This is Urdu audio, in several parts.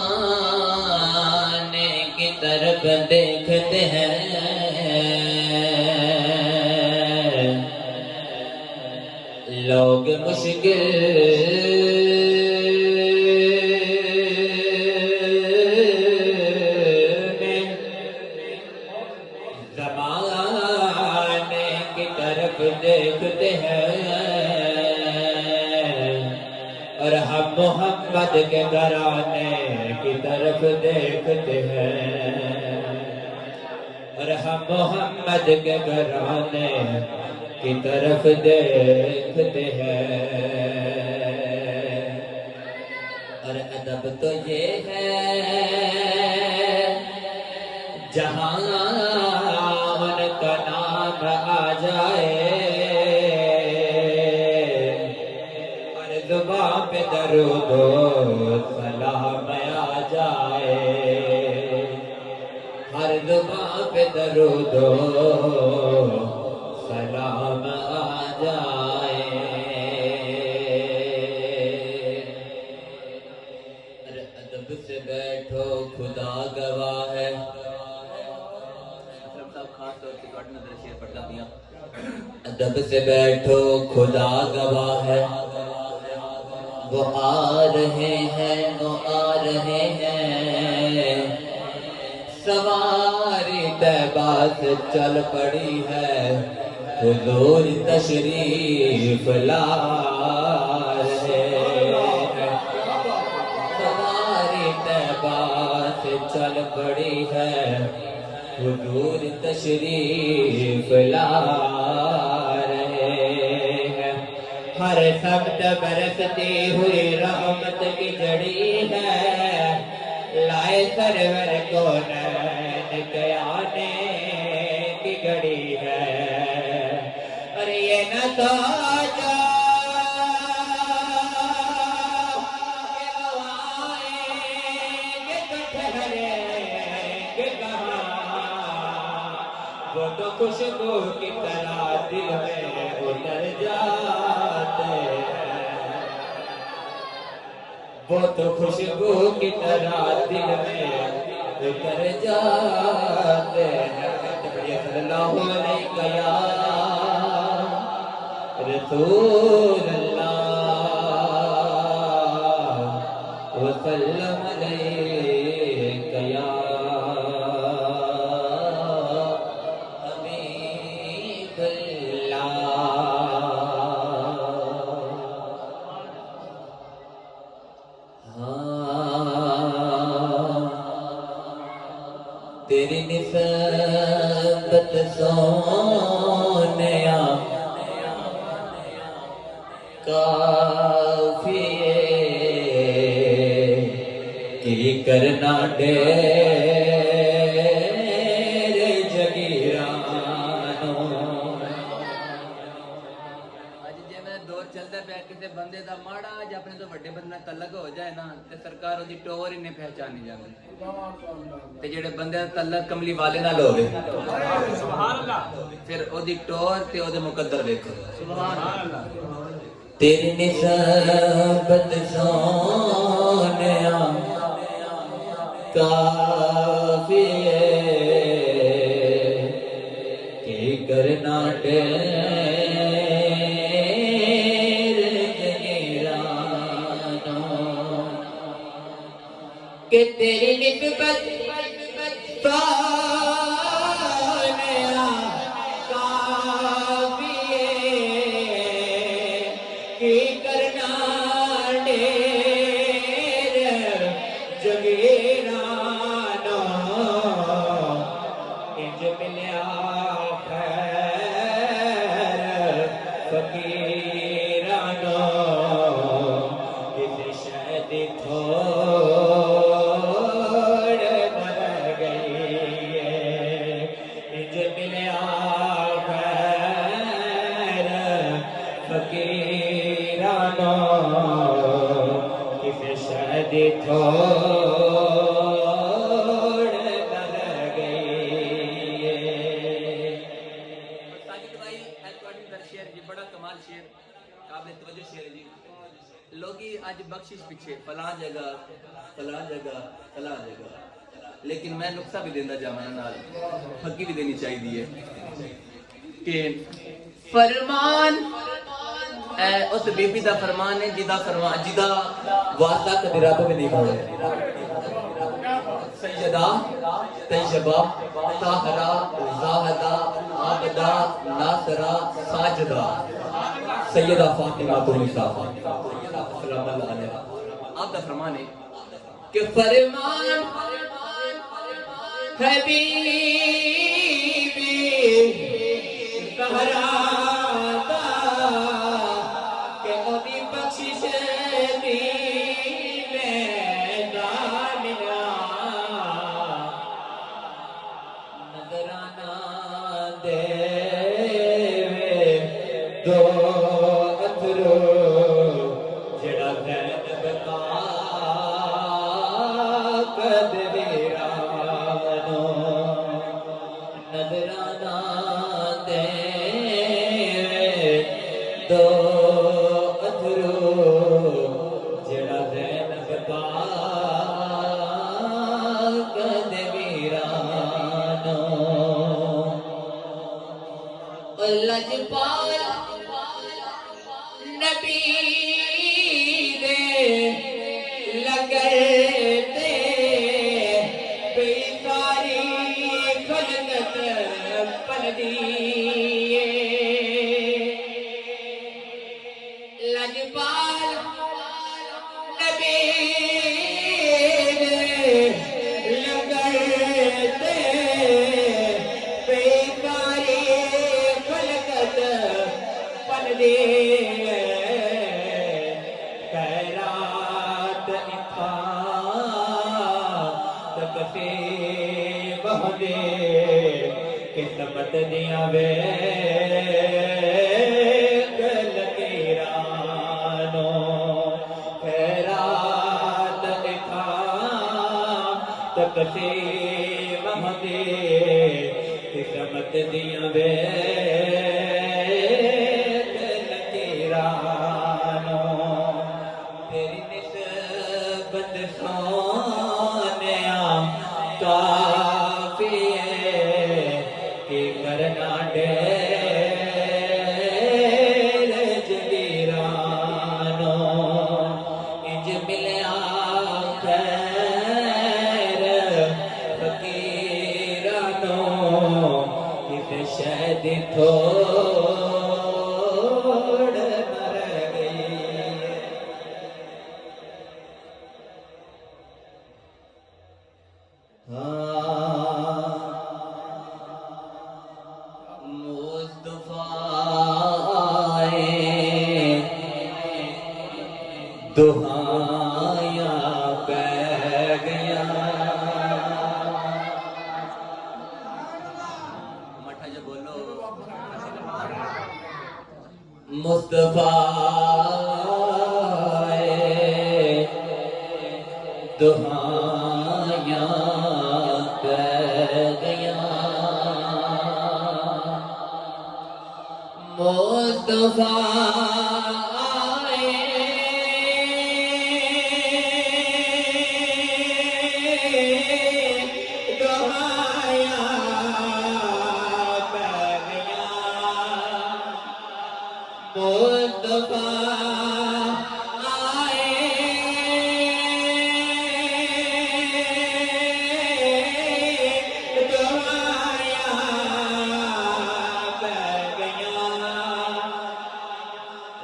زمانے کی طرف دیکھتے ہیں لوگ مشکل میں زمانے کی طرف دیکھتے ہیں اور ہم محمد کے گھرانے کی طرف دیکھتے ہیں اور ہم محمد کے گھرانے کی طرف دیکھتے ہیں اور ادب تو یہ ہے جہاں ان کا نام آ جائے اور زبان پہ درود و سلام آ جائے ہر زبان پہ درود و سلام آ جائے ارے ادب سے بیٹھو خدا گواہ ہے ادب سے بیٹھو خدا گواہ ہے وہ آ رہے ہیں وہ آ رہے ہیں سواری طیبہ سے چل پڑی ہے حضور تشریف لا رہے ہیں سواری طیبہ سے چل پڑی ہے حضور تشریف لا رہے ہیں ہر سمت برستی ہوئی رحمت کی جڑی ہے لائے سرور کو نین کے آنے کی گھڑی ہے اور یہ نہ سوچو کہ وہ آئیں گے تو ٹھہریں گے کہاں وہ تو خوشبو کی طرح دل میں اتر جاتے ہیں وہ تو خوشبو کی طرح دل میں اتر جاتے ہیں صلی اللہ علیہ یا رسول اللہ وسلم علیہ یا حبیب اللہ تیری نسبت سونیا کافی کی کرنا ڈیر جگیرانو دور چلتا پیا کسی بندے دا ماڑا ج اپنے تو بڑے بندے نال تعلق ہو جائے نا تے سرکار دی ٹور ہی نہیں پہچانی جاندی تے جڑے بندے دا تعلق کملی والے نال ہوے سبحان اللہ پھر او دی ٹور تے او دے مقدر دیکھو سبحان اللہ تیری نسبت سونیا کافی ہے کہ کرنا کہ تیری نسبت سونیا کافی ہے کہ کرنا ڈیر جگیرانو انج ملیا خیر فقیرانو کسی شہد بخشش پیچھے فلاں جگہ فلاں جگہ فلاں جگہ، لیکن میں نقصہ بھی دینا جامعہ نال حقی بھی دینی چاہیے کہ فرمان اس بی بی دا فرمان ہے جدا واسطہ کدی رب بھی نہیں کھڑے سیدہ طیبہ طاہرہ زاہدہ عابدہ ناصرہ ساجدہ سیدہ فاطمہ النساء سلام اللہ علیہ، آپ کا فرمان ہے کہ فرمان حبیبی زہرا دا کہ مودی بخشش دی میدانیا نظرانہ دے دو اترو جڑا زینب پاک دیرانو نظرانہ دے دو اترو جڑا زینب پاک دیرانو لجپال نبی دے لگتے بیکاری خلقت پلدیے لجپال نبی دے لگتے بیکاری خلقت پلدیے خیرات تکتے بہدے قسمت دیا وے لکیرانو خیرات تکتے بہدے قسمت دیا وے لکیرانو تیری نسبت سونیا کافی ہے کہ کرنا ڈیر جگیرانو انج ملیا خیر فقیرانو اس شہد تھوڑ مر گئی دہایا پہ گیا مٹھا جو بولو مصطفیٰ دہایا پہ گیا مصطفیٰ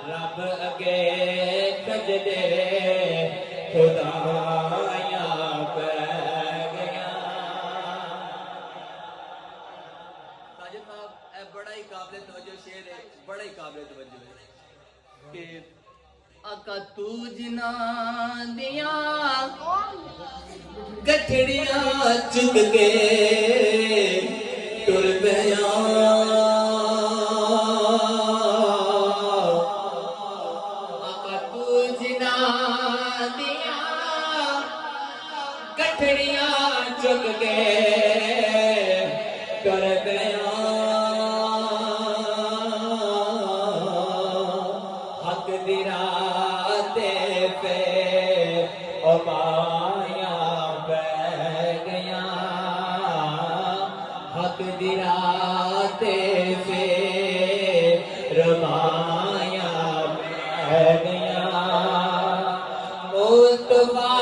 رب اگے سجدے خدایا پہ گیا. ساجد صاحب اے بڑا ہی قابل توجہ شعر ہے, بڑا ہی قابل توجہ ہے کہ آقا تو جنا دیا گٹھڑیاں چک کے ٹر پیا چک کے کر گیا حق دی راہ پہ رمایاں پہ گیا حق دی رات سے رمایاں پہ گیا مصطفیٰ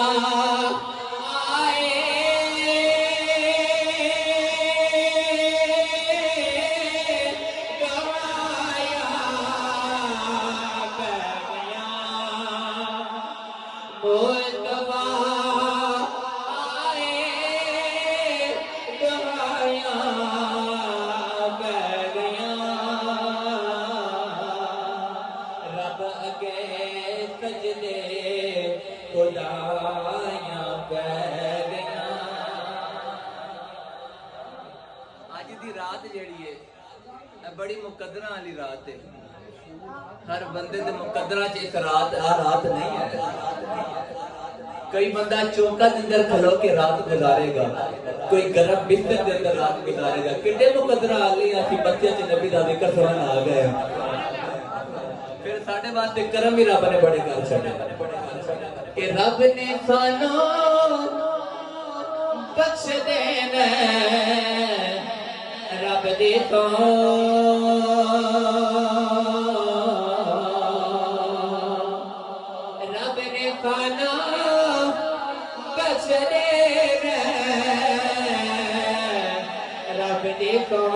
بڑی مقدرہ والی رات ہے ہر بندے دے مقدرہ چ رات نہیں ہے کئی بندہ چوکا دے اندر کھلو کے رات گزارے گا کوئی گرم بستر دے اندر رات گزارے گا کتنے مقدرہ والی اسی بچے چ نبی دا ذکر سنن آ گئے پھر ساڈے واسطے کرم بھی رب نے بڑے کر چھڑے کہ رب نے سانو بخش دینا رب دی تو رب نے سانو بخش دینا رب دی تو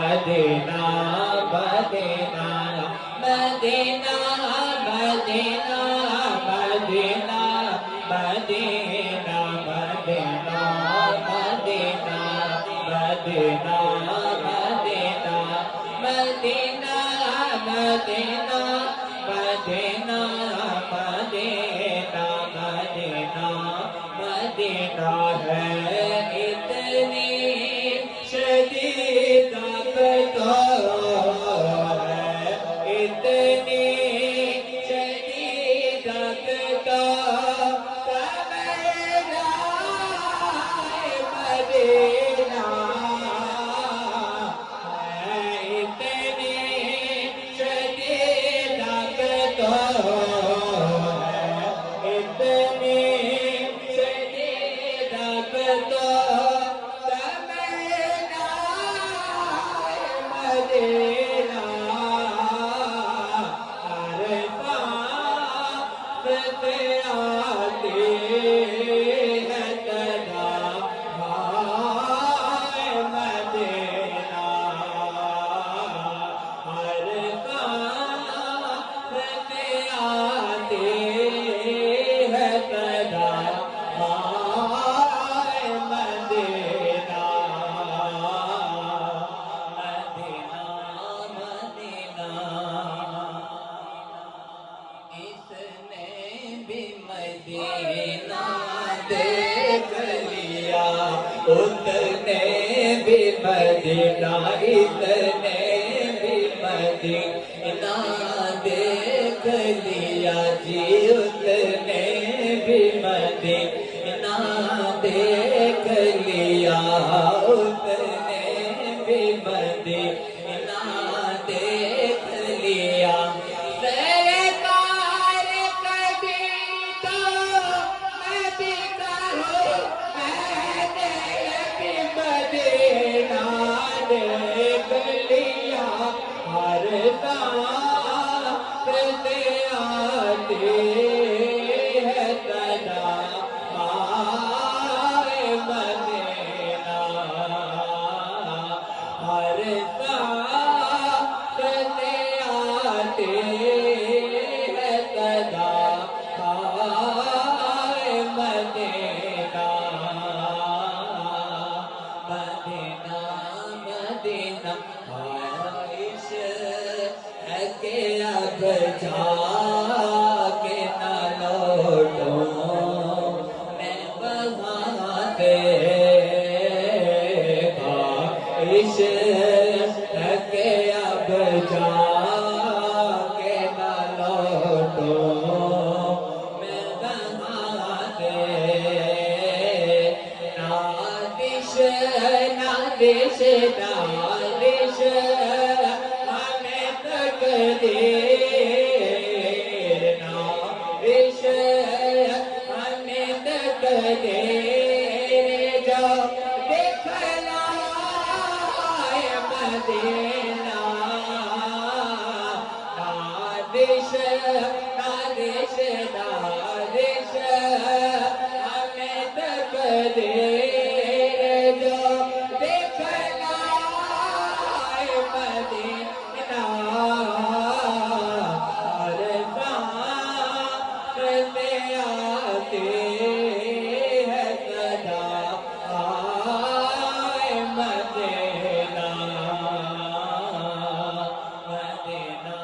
مدینہ مدینہ مدینہ مدینہ مدینہ مدینہ مدینہ مدینہ مدینہ مدینہ مدینہ مدینہ مدینہ مدینہ مدینہ مدینہ ہے اتنی شدید اتنی شدید مدینہ دیکھ لیا اتنے بھی مدینہ اتنے بھی مدینہ دیکھ لیا جی اتنے بھی مدینہ دیکھ لیا اتنے بھی مدینہ دیکھ لیا کہ اب جا کے نہ لوٹو میں وہاں سے نادش نادش نادش ہمیں تقدیر نادش ہمیں تقدیر جو دکھلائے مدینہ نادش نادش نادش ہمیں تقدیر جو دکھلائے مدینہ ہر سانس میں آتی ہے صدا آئے مدینہ مدینہ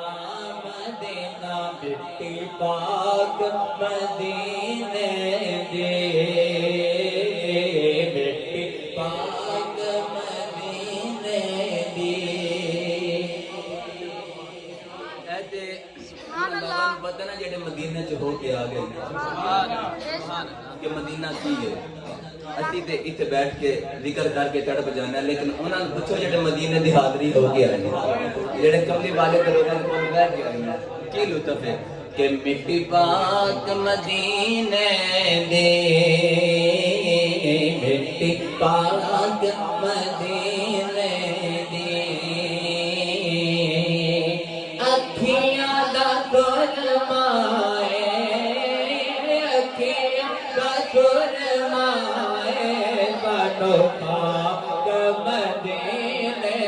مدینہ مٹی پاک مدینے دی مٹی پاک مدینے دی ایسے پتہ نا جڑے مدینے چ ہو کے آ گئے کہ مدینہ کی ہے اسی تے اتنے بیٹھ کے ذکر کر کے تڑپ جانا لیکن انہاں نوں پوچھو جڑے مدینے دی حاضری ہو کے آئے جڑے کملی والے دروازے کول بیٹھ کے آئے کی لطف ہے کہ مٹی پاک مدینے دی مٹی پاک مدینے دی اکھیاں دا سرمائے اکھیاں دا سرمائے سانو پاک مدینے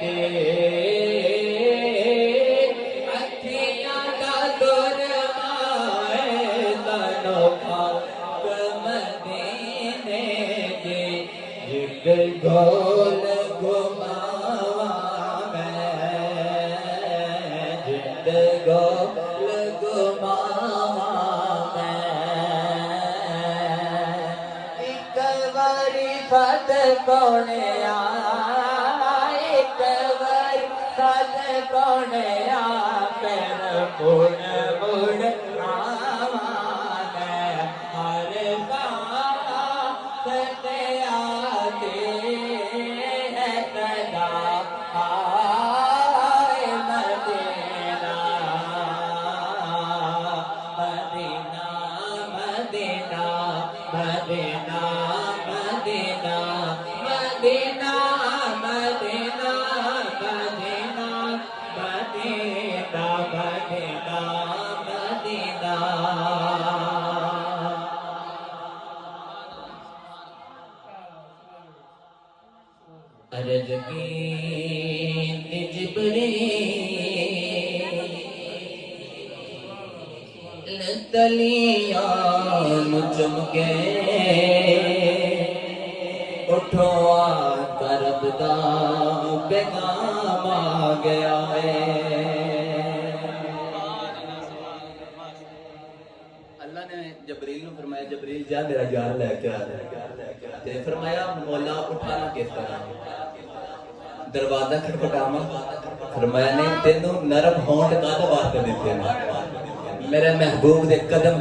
دی اکھیاں دا سرمائے سانو پاک مدینے دی جگر گول گھماواں میں جگر گول گھماواں میں ایک واری ساتھ کونے آ ایک واری ساتھ کونے آ پھر مڑ مڑ آواں میں ہر سانس تے آتی ہے صدا آئے مدینہ مدینہ مدینہ مدینہ مدینہ مدینہ مدینہ مدینہ مدینہ مدینہ مدینہ عرض کی جبریل تلیاں چمکے اٹھو کرب دا پیغام آ گیا ہے اللہ نے جبریل نو فرمایا جبریل جا میرا یار لے کے آ تے فرمایا مولا اٹھانا کس طرح دروازہ کھٹکھٹاواں فرمایا نہیں تینوں نرم ہونٹ کد واسطے دتے نے میرے محبوب دے قدم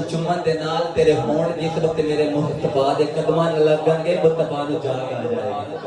چومن دے نال تیرے ہونٹ جس وقت میرے مصطفیٰ دے قدماں لگن گے مصطفیٰ نو جان آ جائے گی